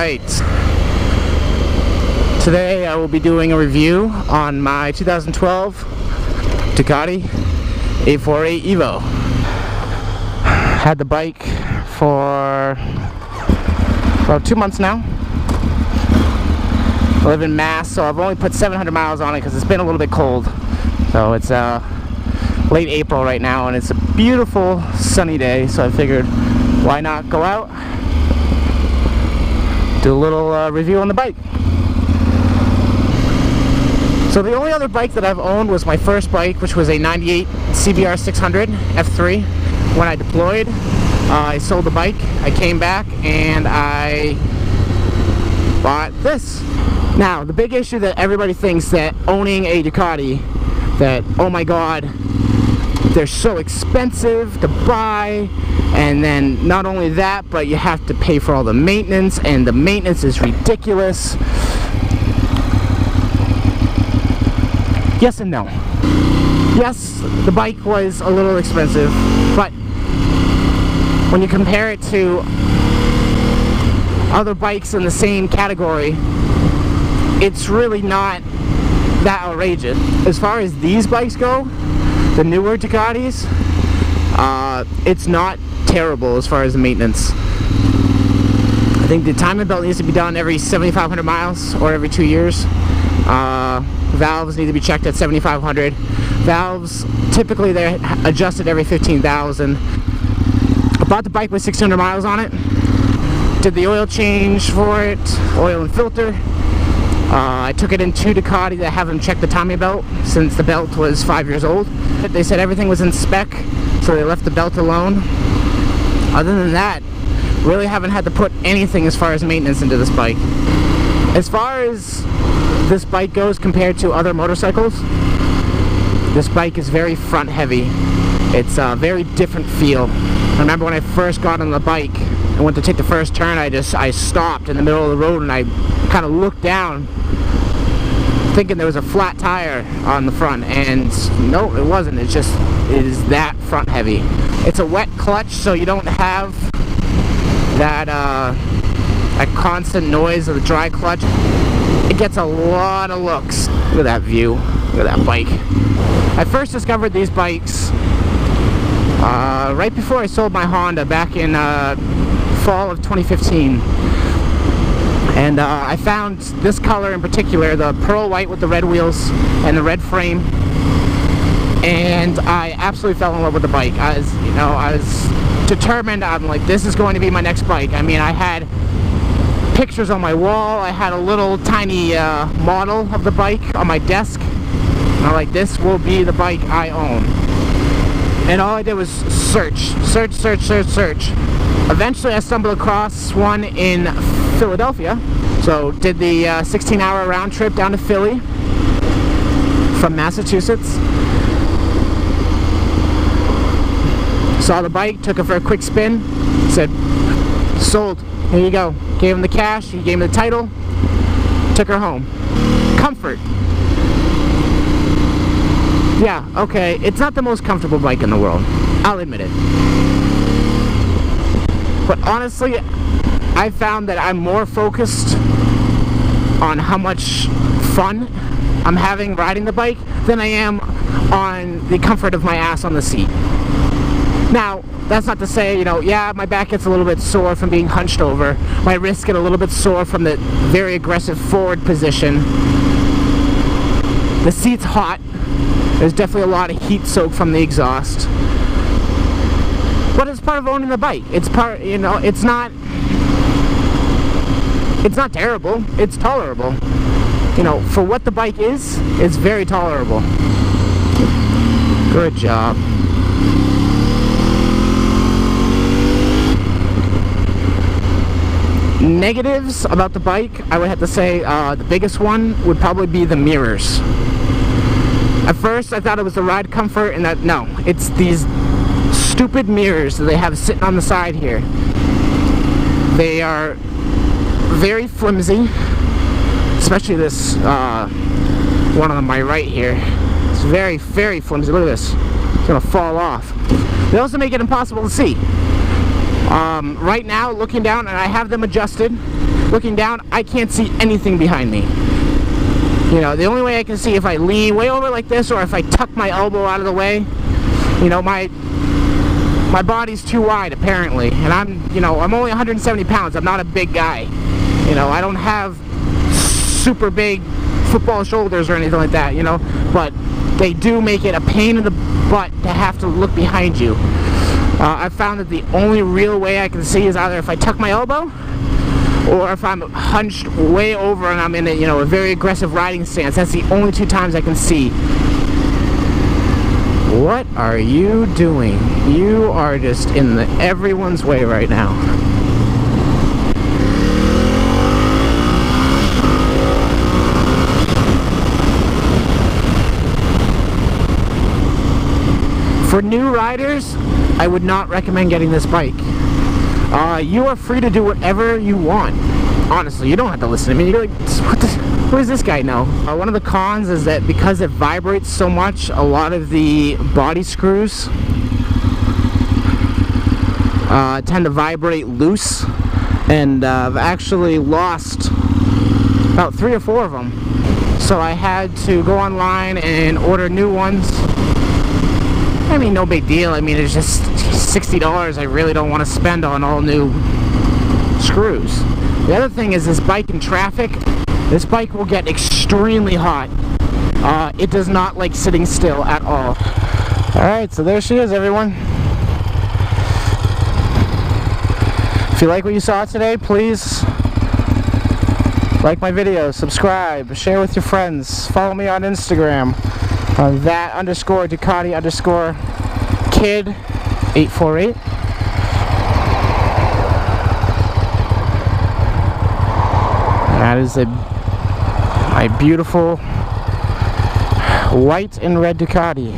Alright, today I will be doing a review on my 2012 Ducati 848 Evo. Had the bike for about 2 months now. I live in Mass, so I've only put 700 miles on it because it's been a little bit cold. So it's late April right now and it's a beautiful sunny day, so I figured why not go out, do a little review on the bike. So the only other bike that I've owned was my first bike, which was a 98 CBR 600 F3. When I deployed, I sold the bike, I came back, and I bought this. Now, the big issue that everybody thinks that owning a Ducati, that, oh my god, they're so expensive to buy, and then not only that, but you have to pay for all the maintenance, and the maintenance is ridiculous. Yes and no. Yes, the bike was a little expensive, but when you compare it to other bikes in the same category, it's really not that outrageous. As far as these bikes go, the newer Ducatis, it's not terrible as far as the maintenance. I think the timing belt needs to be done every 7,500 miles or every 2 years. Valves need to be checked at 7,500. Valves, typically they're adjusted every 15,000. I bought the bike with 600 miles on it. Did the oil change for it, oil and filter. I took it into Ducati to have them check the timing belt since the belt was 5 years old. They said everything was in spec, so they left the belt alone. Other than that, really haven't had to put anything as far as maintenance into this bike. As far as this bike goes compared to other motorcycles, this bike is very front heavy. It's a very different feel. I remember when I first got on the bike and went to take the first turn, I stopped in the middle of the road and I kind of looked down thinking there was a flat tire on the front, and no, it wasn't. It is that front heavy. It's a wet clutch, so you don't have that constant noise of the dry clutch. It gets a lot of looks. Look at that view. Look at that bike. I first discovered these bikes right before I sold my Honda back in fall of 2015. And I found this color in particular, the pearl white with the red wheels and the red frame, and I absolutely fell in love with the bike. I was determined. I'm like, this is going to be my next bike. I mean, I had pictures on my wall. I had a little tiny model of the bike on my desk. And I'm like, this will be the bike I own. And all I did was search. Eventually I stumbled across one in Philadelphia. So did the 16-hour round trip down to Philly from Massachusetts. Saw the bike, took it for a quick spin, said, sold, here you go. Gave him the cash, he gave me the title, took her home. Comfort. Yeah, okay, it's not the most comfortable bike in the world. I'll admit it. But honestly, I found that I'm more focused on how much fun I'm having riding the bike than I am on the comfort of my ass on the seat. Now, that's not to say, yeah, my back gets a little bit sore from being hunched over. My wrists get a little bit sore from the very aggressive forward position. The seat's hot. There's definitely a lot of heat soak from the exhaust. But it's part of owning the bike. It's part, it's not terrible. It's tolerable. For what the bike is, it's very tolerable. Good job. Negatives about the bike, I would have to say the biggest one would probably be the mirrors. At first I thought it was the ride comfort, and no, it's these stupid mirrors that they have sitting on the side here. They are very flimsy, especially this one on my right here. It's very, very flimsy. Look at this. It's gonna fall off. They also make it impossible to see. Right now, looking down, and I have them adjusted, looking down, I can't see anything behind me. You know, the only way I can see if I lean way over like this, or if I tuck my elbow out of the way. You know, my body's too wide apparently, and I'm only 170 pounds. I'm not a big guy. You know, I don't have super big football shoulders or anything like that, you know, but they do make it a pain in the butt to have to look behind you. I've found that the only real way I can see is either if I tuck my elbow, or if I'm hunched way over and I'm in a very aggressive riding stance. That's the only two times I can see. What are you doing? You are just in everyone's way right now. For new riders, I would not recommend getting this bike. You are free to do whatever you want. Honestly, you don't have to listen to me. You're like, what does this guy know? One of the cons is that because it vibrates so much, a lot of the body screws tend to vibrate loose, and I've actually lost about 3 or 4 of them. So I had to go online and order new ones. I mean, no big deal. I mean, it's just $60 I really don't want to spend on all new screws. The other thing is this bike in traffic, this bike will get extremely hot. It does not like sitting still at all. Alright, so there she is, everyone. If you like what you saw today, please like my video, subscribe, share with your friends, follow me on Instagram on that_Ducati_kid848. That is my beautiful white and red Ducati.